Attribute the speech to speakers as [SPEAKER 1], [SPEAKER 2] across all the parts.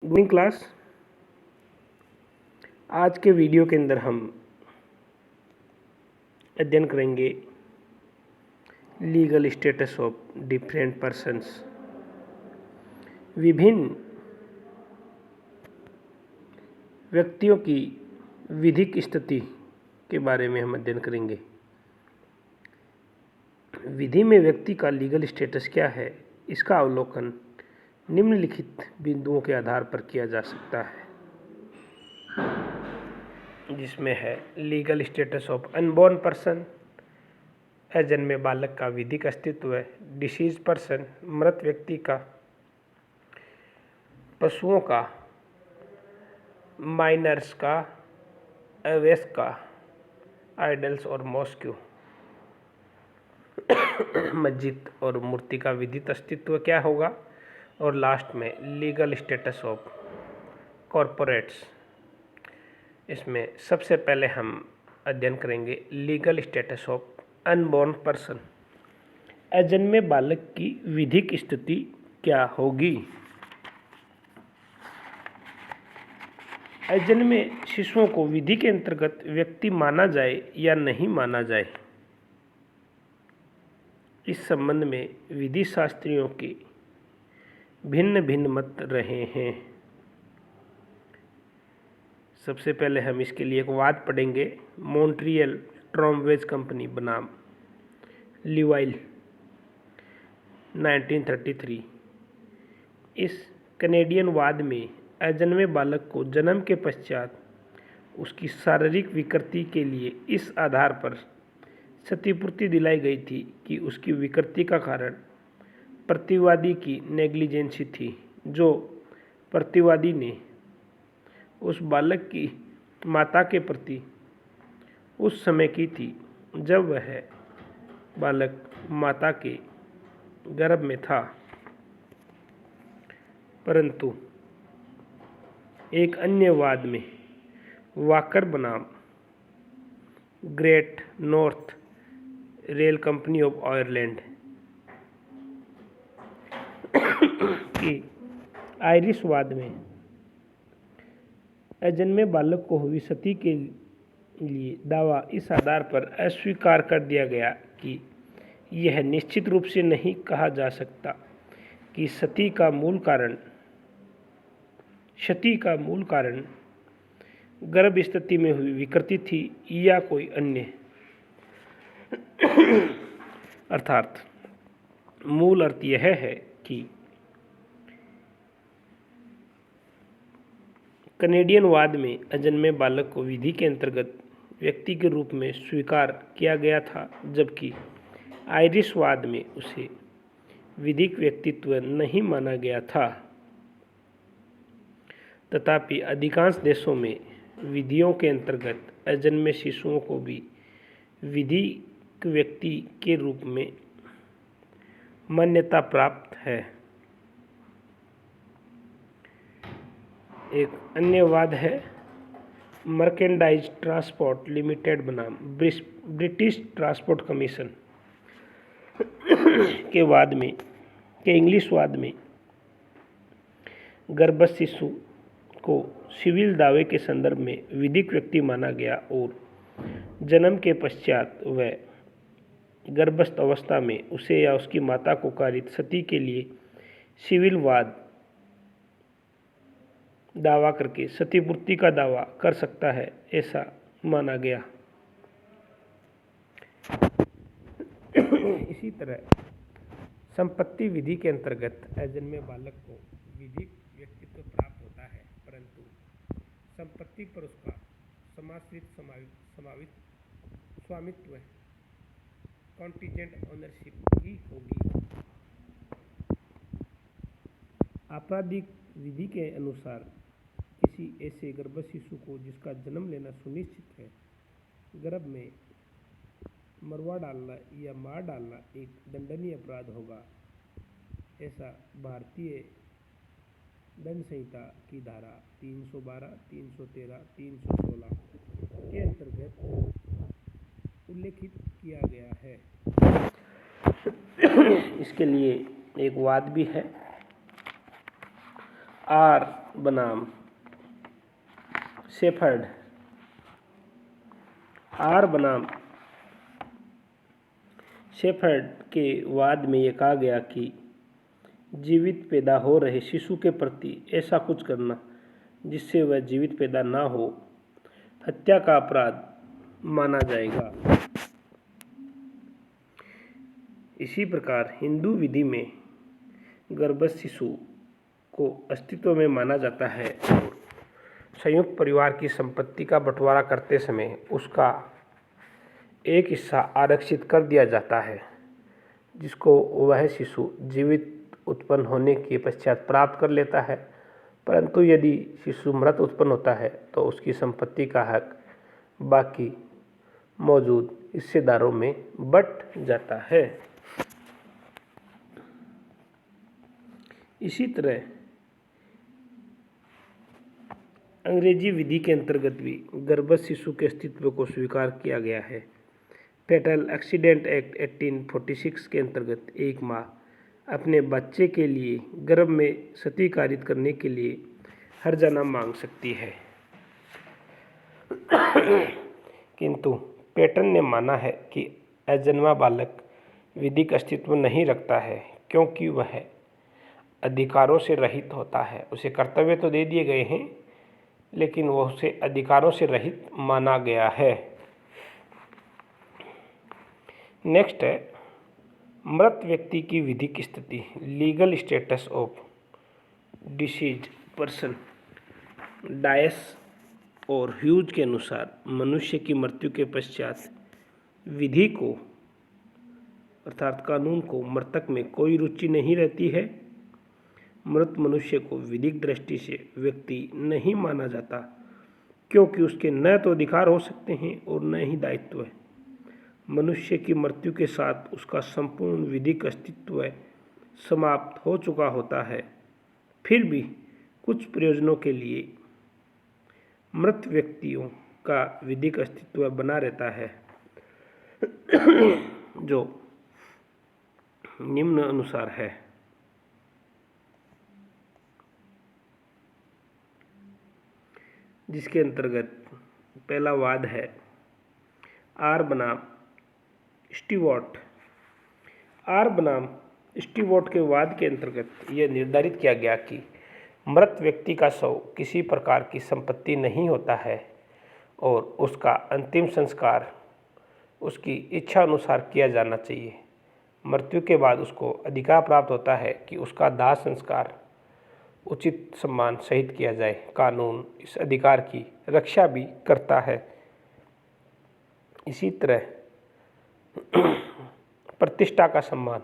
[SPEAKER 1] Good class. आज के video के अंदर हम अध्ययन करेंगे legal status of different persons. विभिन्न व्यक्तियों की विधिक स्थिति के बारे में हम अध्ययन करेंगे। विधि में व्यक्ति का लीगल स्टेटस क्या है, इसका अवलोकन निम्नलिखित बिंदुओं के आधार पर किया जा सकता है, जिसमें है legal status of unborn person, अजन्मे बालक का विधिक अस्तित्व है, डिसीज पर्सन, मृत व्यक्ति का, पशुओं का, माइनर्स का, अवैध का, आइडल्स और मॉस्क्यू, मस्जिद और मूर्ति का विधिक अस्तित्व क्या होगा, और लास्ट में लीगल स्टेटस ऑफ कॉरपोरेट्स। इसमें सबसे पहले हम अध्ययन करेंगे legal status of unborn person. अजन्मे बालक की विधिक स्थिति क्या होगी। अजन्मे शिशुओं को विधि के अंतर्गत व्यक्ति माना जाए या नहीं माना जाए, इस संबंध में विधि शास्त्रियों के भिन्न भिन्न मत रहे हैं। सबसे पहले हम इसके लिए एक वाद पढ़ेंगे। मॉन्ट्रियल ट्रॉमवेज कंपनी बनाम लिवाइल 1933। इस कनेडियन वाद में अजन्मे बालक को जन्म के पश्चात उसकी शारीरिक विकृति के लिए इस आधार पर क्षतिपूर्ति दिलाई गई थी कि उसकी विकृति का कारण प्रतिवादी की नेग्लिजेंसी थी, जो प्रतिवादी ने उस बालक की माता के प्रति उस समय की थी जब वह बालक माता के गर्भ में था। परंतु एक अन्य वाद में वाकर बनाम great north rail company of Ireland की आयरिश वाद में अजन्मे बालक को हुई क्षति के लिए दावा इस आधार पर अस्वीकार कर दिया गया कि यह निश्चित रूप से नहीं कहा जा सकता कि क्षति का मूल कारण गर्भ स्थिति में हुई विकृति थी या कोई अन्य। अर्थात मूल अर्थ यह है कि कनेडियन वाद में अजन्मे बालक को विधि के अंतर्गत व्यक्ति के रूप में स्वीकार किया गया था, जबकि आयरिश वाद में उसे विधिक व्यक्तित्व नहीं माना गया था। तथापि अधिकांश देशों में विधियों के अंतर्गत अजन्मे शिशुओं को भी विधिक व्यक्ति के रूप में मान्यता प्राप्त है। एक अन्य वाद है मर्केंडाइज ट्रांसपोर्ट लिमिटेड बनाम ब्रिटिश ट्रांसपोर्ट कमीशन के इंग्लिश वाद में गर्भस्थ शिशु को सिविल दावे के संदर्भ में विधिक व्यक्ति माना गया और जन्म के पश्चात वह गर्भस्थ अवस्था में उसे या उसकी माता को कारित क्षति के लिए सिविल वाद दावा करके क्षतिपूर्ति का दावा कर सकता है, ऐसा माना गया। इसी तरह संपत्ति विधि के अंतर्गत अजन्मे बालक को विधिक व्यक्तित्व प्राप्त होता है, परंतु संपत्ति पर उसका समावित स्वामित्व कॉन्टिजेंट ओनरशिप ही होगी। आपराधिक विधि के अनुसार किसी ऐसे गर्भस्थ शिशु को जिसका जन्म लेना सुनिश्चित है, गर्भ में मरवा डालना या मार डालना एक दंडनीय अपराध होगा। ऐसा भारतीय दंड संहिता की धारा 312, 313, 316 के अंतर्गत उल्लेखित किया गया है। इसके लिए एक वाद भी है आर बनाम शेफर्ड। आर बनाम शेफर्ड के वाद में यह कहा गया कि जीवित पैदा हो रहे शिशु के प्रति ऐसा कुछ करना जिससे वह जीवित पैदा ना हो हत्या का अपराध माना जाएगा। इसी प्रकार हिंदू विधि में गर्भस्थ शिशु को अस्तित्व में माना जाता है और संयुक्त परिवार की संपत्ति का बंटवारा करते समय उसका एक हिस्सा आरक्षित कर दिया जाता है जिसको वह शिशु जीवित उत्पन्न होने के पश्चात प्राप्त कर लेता है, परंतु यदि शिशु मृत उत्पन्न होता है तो उसकी संपत्ति का हक बाकी मौजूद हिस्सेदारों में बंट जाता है। इसी तरह अंग्रेजी विधि के अंतर्गत भी गर्भस्थ शिशु के अस्तित्व को स्वीकार किया गया है। फेटल एक्सीडेंट एक्ट 1846 के अंतर्गत एक माँ अपने बच्चे के लिए गर्भ में सती कारित करने के लिए हर्जाना मांग सकती है, किंतु पैटन ने माना है कि अजन्मा बालक विधिक अस्तित्व नहीं रखता है क्योंकि वह अधिकारों से रहित होता है। उसे कर्तव्य तो दे दिए गए हैं लेकिन वह उसे अधिकारों से रहित माना गया है। नेक्स्ट है मृत व्यक्ति की विधिक स्थिति, legal status of deceased person. Dias और ह्यूज के अनुसार मनुष्य की मृत्यु के पश्चात विधि को अर्थात कानून को मृतक में कोई रुचि नहीं रहती है। मृत मनुष्य को विधिक दृष्टि से व्यक्ति नहीं माना जाता क्योंकि उसके न तो अधिकार हो सकते हैं और न ही दायित्व है। मनुष्य की मृत्यु के साथ उसका संपूर्ण विधिक अस्तित्व समाप्त हो चुका होता है। फिर भी कुछ प्रयोजनों के लिए मृत व्यक्तियों का विधिक अस्तित्व बना रहता है जो निम्न अनुसार है। जिसके अंतर्गत पहला वाद है आर बनाम स्टीवर्ट। आर बनाम स्टीवर्ट के वाद के अंतर्गत यह निर्धारित किया गया कि मृत व्यक्ति का शव किसी प्रकार की संपत्ति नहीं होता है और उसका अंतिम संस्कार उसकी इच्छा अनुसार किया जाना चाहिए। मृत्यु के बाद उसको अधिकार प्राप्त होता है कि उसका दाह संस्कार उचित सम्मान सहित किया जाए। कानून इस अधिकार की रक्षा भी करता है। इसी तरह प्रतिष्ठा का सम्मान।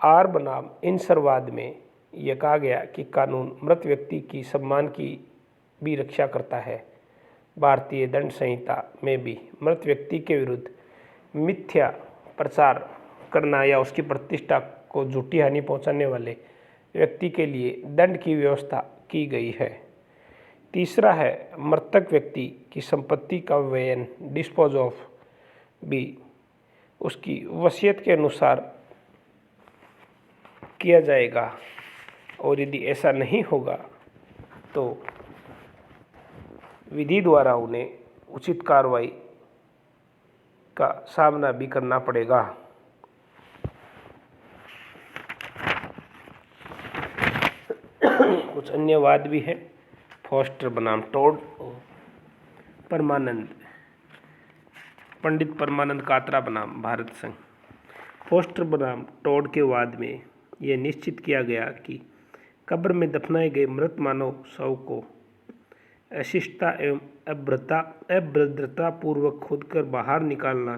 [SPEAKER 1] आर बनाम इंसरवाद में यह कहा गया कि कानून मृत व्यक्ति की सम्मान की भी रक्षा करता है। भारतीय दंड संहिता में भी मृत व्यक्ति के विरुद्ध मिथ्या प्रचार करना या उसकी प्रतिष्ठा को झूठी हानि पहुंचाने वाले व्यक्ति के लिए दंड की व्यवस्था की गई है। तीसरा है मृतक व्यक्ति की संपत्ति का व्ययन, डिस्पोज ऑफ, भी उसकी वसीयत के अनुसार किया जाएगा और यदि ऐसा नहीं होगा तो विधि द्वारा उन्हें उचित कार्रवाई का सामना भी करना पड़ेगा। कुछ अन्य वाद भी है। फोस्टर बनाम टोड। परमानंद, पंडित परमानंद कात्रा बनाम भारत संघ। फोस्टर बनाम टोड के वाद में यह निश्चित किया गया कि कब्र में दफनाए गए मृत मानव शव को अशिष्टता एवं अभद्रता पूर्वक खोदकर बाहर निकालना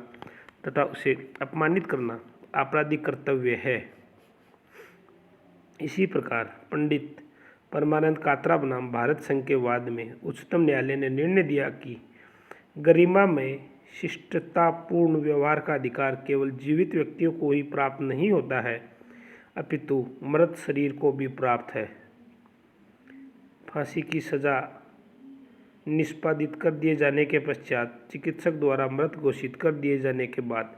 [SPEAKER 1] तथा उसे अपमानित करना आपराधिक कर्तव्य है। इसी प्रकार पंडित परमानंद कात्रा बनाम भारत संघ के वाद में उच्चतम न्यायालय ने निर्णय दिया कि गरिमा में शिष्टतापूर्ण व्यवहार का अधिकार केवल जीवित व्यक्तियों को ही प्राप्त नहीं होता है अपितु मृत शरीर को भी प्राप्त है। फांसी की सजा निष्पादित कर दिए जाने के पश्चात चिकित्सक द्वारा मृत घोषित कर दिए जाने के बाद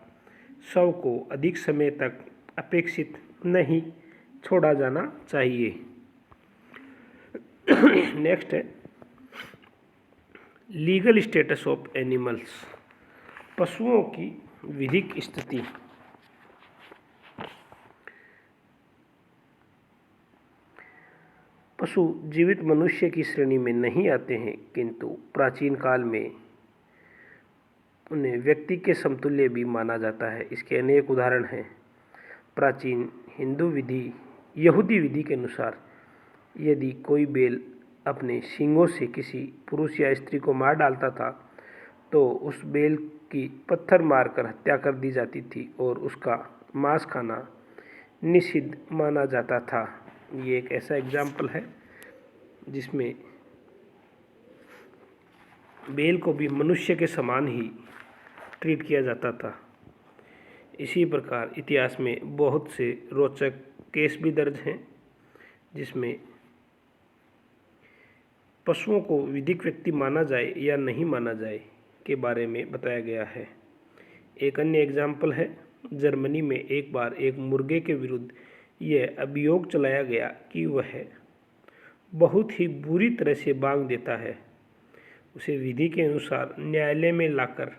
[SPEAKER 1] शव को अधिक समय तक अपेक्षित नहीं छोड़ा जाना चाहिए। नेक्स्ट है लीगल स्टेटस ऑफ एनिमल्स, पशुओं की विधिक स्थिति। पशु जीवित मनुष्य की श्रेणी में नहीं आते हैं, किंतु प्राचीन काल में उन्हें व्यक्ति के समतुल्य भी माना जाता है। इसके अनेक उदाहरण हैं। प्राचीन यहूदी विधि के अनुसार यदि कोई बैल अपने सींगों से किसी पुरुष या स्त्री को मार डालता था तो उस बैल की पत्थर मारकर हत्या कर दी जाती थी और उसका मांस खाना निषिद्ध माना जाता था। ये एक ऐसा एग्जाम्पल है जिसमें बैल को भी मनुष्य के समान ही ट्रीट किया जाता था। इसी प्रकार इतिहास में बहुत से रोचक केस भी दर्ज हैं जिसमें पशुओं को विधिक व्यक्ति माना जाए या नहीं माना जाए के बारे में बताया गया है। एक अन्य एग्जाम्पल है, जर्मनी में एक बार एक मुर्गे के विरुद्ध यह अभियोग चलाया गया कि वह बहुत ही बुरी तरह से बांग देता है। उसे विधि के अनुसार न्यायालय में लाकर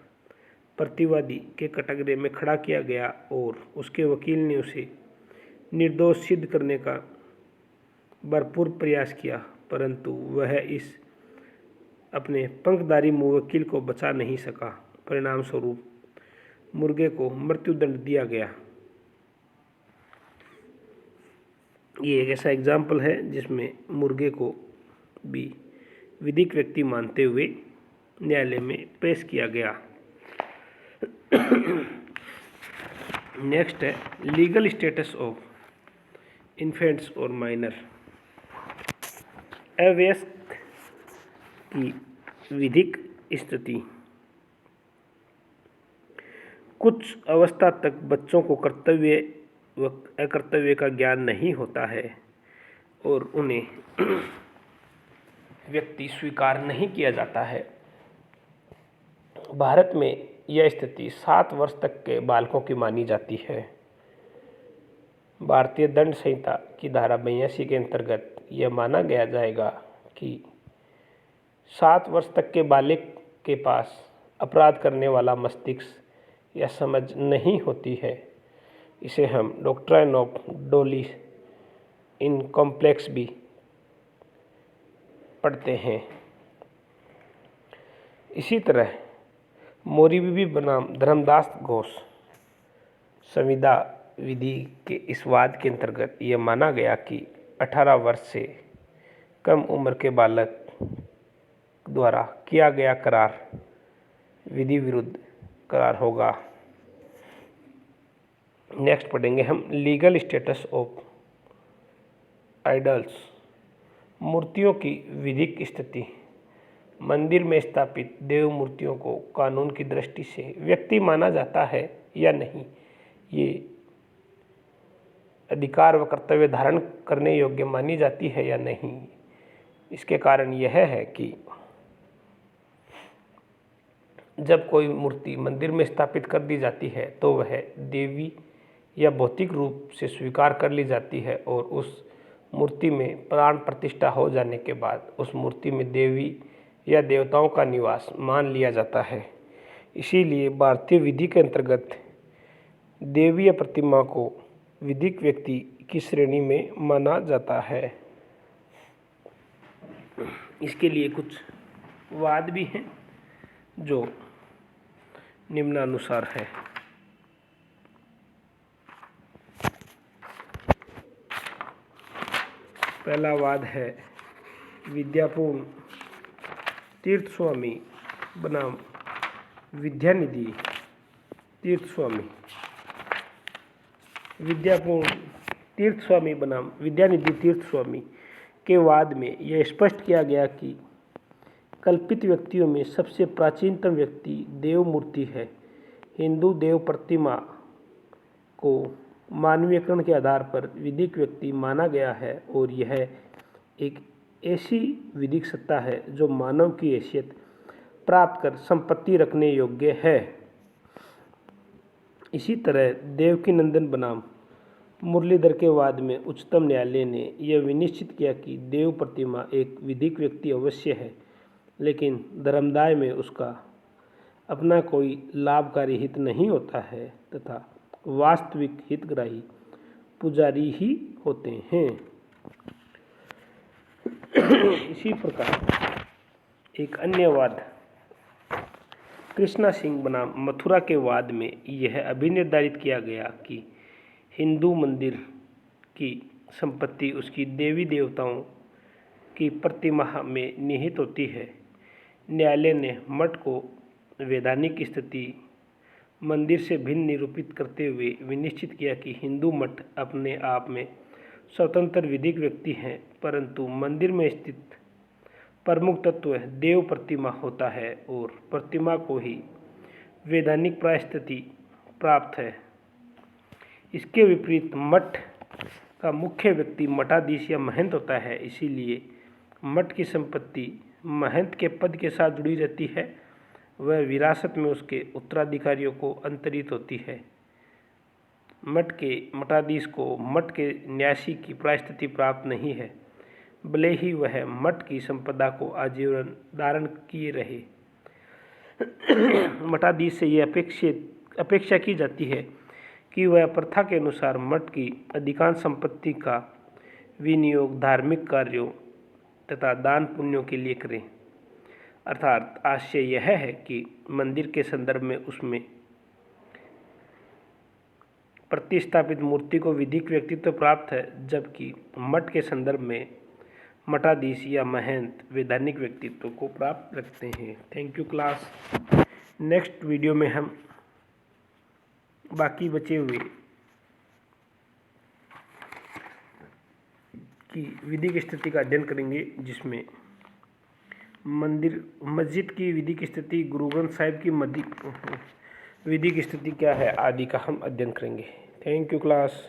[SPEAKER 1] प्रतिवादी के कटघरे में खड़ा किया गया और उसके वकील ने उसे निर्दोष सिद्ध करने का भरपूर प्रयास किया, परंतु वह इस अपने पंखधारी मुवक्किल को बचा नहीं सका। परिणाम स्वरूप मुर्गे को मृत्युदंड दिया गया। ये एक ऐसा एग्जाम्पल है जिसमें मुर्गे को भी विधिक व्यक्ति मानते हुए न्यायालय में पेश किया गया। नेक्स्ट है लीगल स्टेटस ऑफ इन्फेंट्स और माइनर, अवयस्क की विधिक स्थिति। कुछ अवस्था तक बच्चों को कर्तव्य व अकर्तव्य का ज्ञान नहीं होता है और उन्हें व्यक्ति स्वीकार नहीं किया जाता है। भारत में यह स्थिति 7 वर्ष तक के बालकों की मानी जाती है। भारतीय दंड संहिता की धारा 82 के अंतर्गत यह माना गया जाएगा कि 7 वर्ष तक के बालक के पास अपराध करने वाला मस्तिष्क या समझ नहीं होती है। इसे हम डॉक्ट्राइन ऑफ डोली इन कॉम्प्लेक्स भी पढ़ते हैं। इसी तरह मोरीबिबी बनाम धर्मदास घोष संविदा विधि के इस वाद के अंतर्गत यह माना गया कि 18 वर्ष से कम उम्र के बालक द्वारा किया गया करार विधि विरुद्ध करार होगा। नेक्स्ट पढ़ेंगे हम लीगल स्टेटस ऑफ आइडल्स, मूर्तियों की विधिक स्थिति। मंदिर में स्थापित देव मूर्तियों को कानून की दृष्टि से व्यक्ति माना जाता है या नहीं, ये अधिकार व कर्तव्य धारण करने योग्य मानी जाती है या नहीं। इसके कारण यह है कि जब कोई मूर्ति मंदिर में स्थापित कर दी जाती है तो वह देवी या भौतिक रूप से स्वीकार कर ली जाती है और उस मूर्ति में प्राण प्रतिष्ठा हो जाने के बाद उस मूर्ति में देवी या देवताओं का निवास मान लिया जाता है। इसीलिए भारतीय विधि के अंतर्गत देवी या प्रतिमा को विधिक व्यक्ति की श्रेणी में माना जाता है। इसके लिए कुछ वाद भी हैं जो निम्नानुसार है। पहला वाद है विद्यापूर्ण तीर्थ स्वामी बनाम विद्यानिधि तीर्थ स्वामी। विद्यापूर्ण तीर्थ स्वामी बनाम विद्यानिधि तीर्थ स्वामी के वाद में यह स्पष्ट किया गया कि कल्पित व्यक्तियों में सबसे प्राचीनतम व्यक्ति देव मूर्ति है। हिंदू देव प्रतिमा को मानवीयकरण के आधार पर विधिक व्यक्ति माना गया है और यह एक ऐसी विधिक सत्ता है जो मानव की हैसियत प्राप्त कर संपत्ति रखने योग्य है। इसी तरह देवकीनंदन बनाम मुरलीधर के वाद में उच्चतम न्यायालय ने यह विनिश्चित किया कि देव प्रतिमा एक विधिक व्यक्ति अवश्य है, लेकिन धर्मदाय में उसका अपना कोई लाभकारी हित नहीं होता है तथा वास्तविक हितग्राही पुजारी ही होते हैं। इसी प्रकार एक अन्य वाद कृष्णा सिंह बनाम मथुरा के वाद में यह अभिनिर्धारित किया गया कि हिंदू मंदिर की संपत्ति उसकी देवी देवताओं की प्रतिमा में निहित होती है। न्यायालय ने मठ को वैधानिक स्थिति मंदिर से भिन्न निरूपित करते हुए विनिश्चित किया कि हिंदू मठ अपने आप में स्वतंत्र विधिक व्यक्ति हैं, परंतु मंदिर में स्थित प्रमुख तत्व देव प्रतिमा होता है और प्रतिमा को ही वैधानिक प्रायश्चित प्राप्त है। इसके विपरीत मठ का मुख्य व्यक्ति मठाधीश या महंत होता है, इसीलिए मठ की संपत्ति महंत के पद के साथ जुड़ी रहती है। वह विरासत में उसके उत्तराधिकारियों को अंतरित होती है। मठ के मठाधीश को मठ के न्यासी की प्रायश्चित प्राप्त नहीं है, भले ही वह मठ की संपदा को आजीवन धारण किए रहे। मठाधीश से यह अपेक्षा की जाती है कि वह प्रथा के अनुसार मठ की अधिकांश संपत्ति का विनियोग धार्मिक कार्यों तथा दान पुण्यों के लिए करें। अर्थात आशय यह है कि मंदिर के संदर्भ में उसमें प्रतिस्थापित मूर्ति को विधिक व्यक्तित्व प्राप्त है, जबकि मठ के संदर्भ में मठाधीश या महंत वैधानिक व्यक्तित्व को प्राप्त रखते हैं। Thank you class. Next video में हम बाकी बचे हुए की विधिक स्थिति का अध्ययन करेंगे, जिसमें मस्जिद की विधिक स्थिति, गुरु ग्रंथ साहिब की विधिक स्थिति क्या है आदि का हम अध्ययन करेंगे। Thank you class.